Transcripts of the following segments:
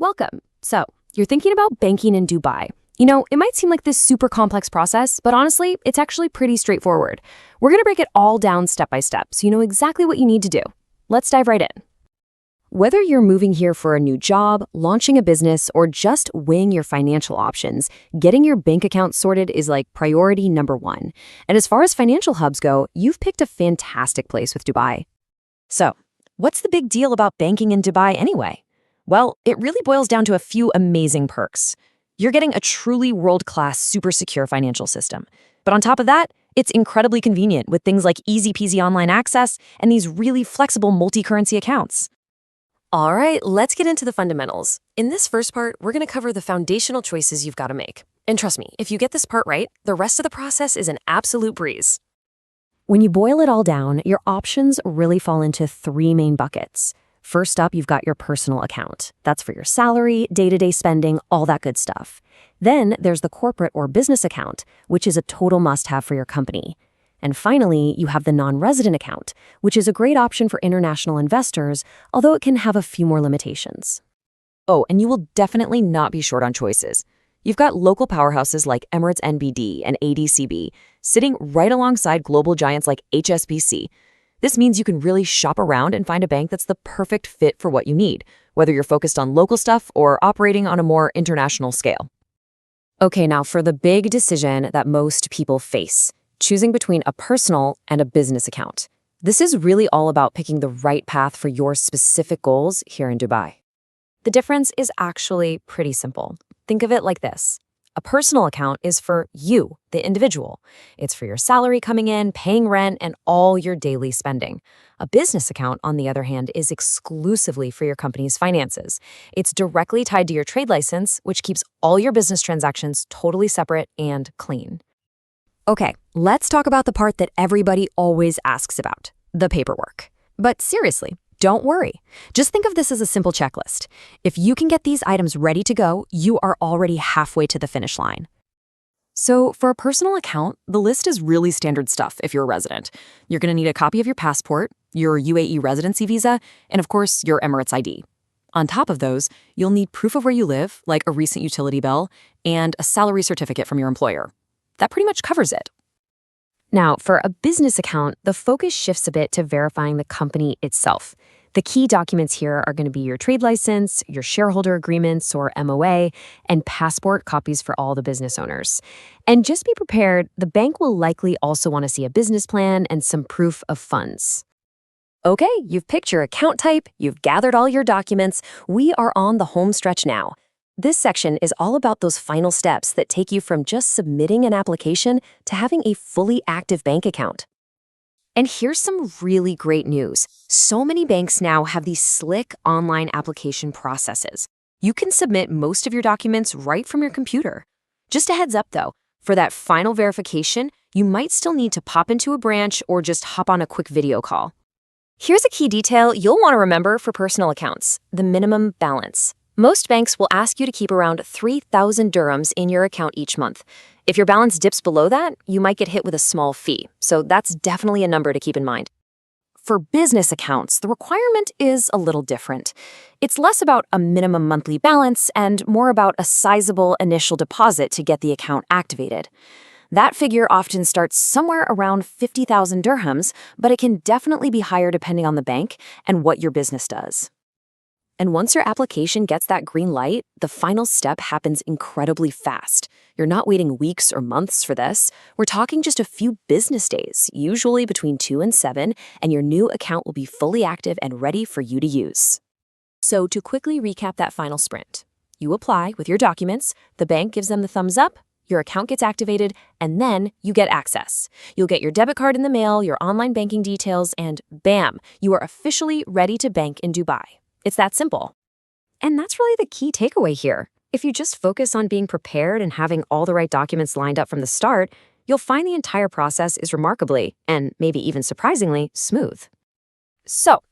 Welcome. So, you're thinking about banking in Dubai. It might seem like this super complex process, but honestly, it's actually pretty straightforward. We're going to break it all down step by step so you know exactly what you need to do. Let's dive right in. Whether you're moving here for a new job, launching a business, or just weighing your financial options, getting your bank account sorted is like priority number one. And as far as financial hubs go, you've picked a fantastic place with Dubai. So, what's the big deal about banking in Dubai anyway? Well, it really boils down to a few amazing perks. You're getting a truly world-class, super secure financial system. But on top of that, it's incredibly convenient with things like easy-peasy online access and these really flexible multi-currency accounts. All right, let's get into the fundamentals. In this first part, we're going to cover the foundational choices you've got to make. And trust me, if you get this part right, the rest of the process is an absolute breeze. When you boil it all down, your options really fall into three main buckets. First up, you've got your personal account. That's for your salary, day-to-day spending, all that good stuff. Then there's the corporate or business account, which is a total must-have for your company. And finally, you have the non-resident account, which is a great option for international investors, although it can have a few more limitations. Oh, and you will definitely not be short on choices. You've got local powerhouses like Emirates NBD and ADCB sitting right alongside global giants like HSBC. This means you can really shop around and find a bank that's the perfect fit for what you need, whether you're focused on local stuff or operating on a more international scale. Okay, now for the big decision that most people face, choosing between a personal and a business account. This is really all about picking the right path for your specific goals here in Dubai. The difference is actually pretty simple. Think of it like this. A personal account is for you, the individual. It's for your salary coming in, paying rent, and all your daily spending. A business account, on the other hand, is exclusively for your company's finances. It's directly tied to your trade license, which keeps all your business transactions totally separate and clean. Okay, let's talk about the part that everybody always asks about, the paperwork. But seriously, don't worry. Just think of this as a simple checklist. If you can get these items ready to go, you are already halfway to the finish line. So for a personal account, the list is really standard stuff if you're a resident. You're going to need a copy of your passport, your UAE residency visa, and of course, your Emirates ID. On top of those, you'll need proof of where you live, like a recent utility bill, and a salary certificate from your employer. That pretty much covers it. Now, for a business account, the focus shifts a bit to verifying the company itself. The key documents here are going to be your trade license, your shareholder agreements or MOA, and passport copies for all the business owners. And just be prepared, the bank will likely also want to see a business plan and some proof of funds. Okay, you've picked your account type, you've gathered all your documents, we are on the home stretch now. This section is all about those final steps that take you from just submitting an application to having a fully active bank account. And here's some really great news. So many banks now have these slick online application processes. You can submit most of your documents right from your computer. Just a heads up though, for that final verification, you might still need to pop into a branch or just hop on a quick video call. Here's a key detail you'll want to remember for personal accounts, the minimum balance. Most banks will ask you to keep around 3,000 dirhams in your account each month. If your balance dips below that, you might get hit with a small fee, so that's definitely a number to keep in mind. For business accounts, the requirement is a little different. It's less about a minimum monthly balance and more about a sizable initial deposit to get the account activated. That figure often starts somewhere around 50,000 dirhams, but it can definitely be higher depending on the bank and what your business does. And once your application gets that green light, the final step happens incredibly fast. You're not waiting weeks or months for this. We're talking just a few business days, usually between 2 and 7, and your new account will be fully active and ready for you to use. So to quickly recap that final sprint, you apply with your documents, the bank gives them the thumbs up, your account gets activated, and then you get access. You'll get your debit card in the mail, your online banking details, and bam, you are officially ready to bank in Dubai. It's that simple. And that's really the key takeaway here. If you just focus on being prepared and having all the right documents lined up from the start, you'll find the entire process is remarkably, and maybe even surprisingly, smooth. So,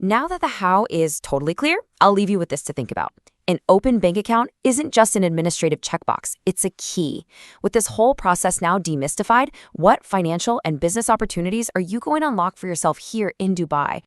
now that the how is totally clear, I'll leave you with this to think about. An open bank account isn't just an administrative checkbox, it's a key. With this whole process now demystified, what financial and business opportunities are you going to unlock for yourself here in Dubai?